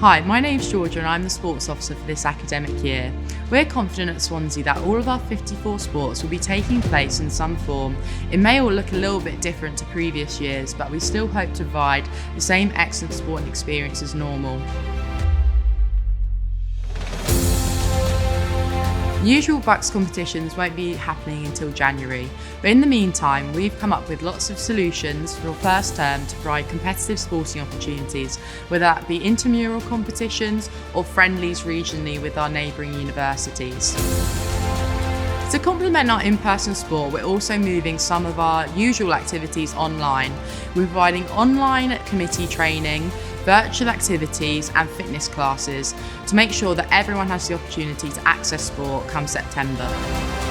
Hi, my name's Georgia and I'm the sports officer for this academic year. We're confident at Swansea that all of our 54 sports will be taking place in some form. It may all look a little bit different to previous years, but we still hope to provide the same excellent sporting experience as normal. The usual BUCS competitions won't be happening until January, but in the meantime we've come up with lots of solutions for first term to provide competitive sporting opportunities, whether that be intramural competitions or friendlies regionally with our neighbouring universities. To complement our in-person sport, we're also moving some of our usual activities online. We're providing online committee training, virtual activities and fitness classes to make sure that everyone has the opportunity to access sport come September.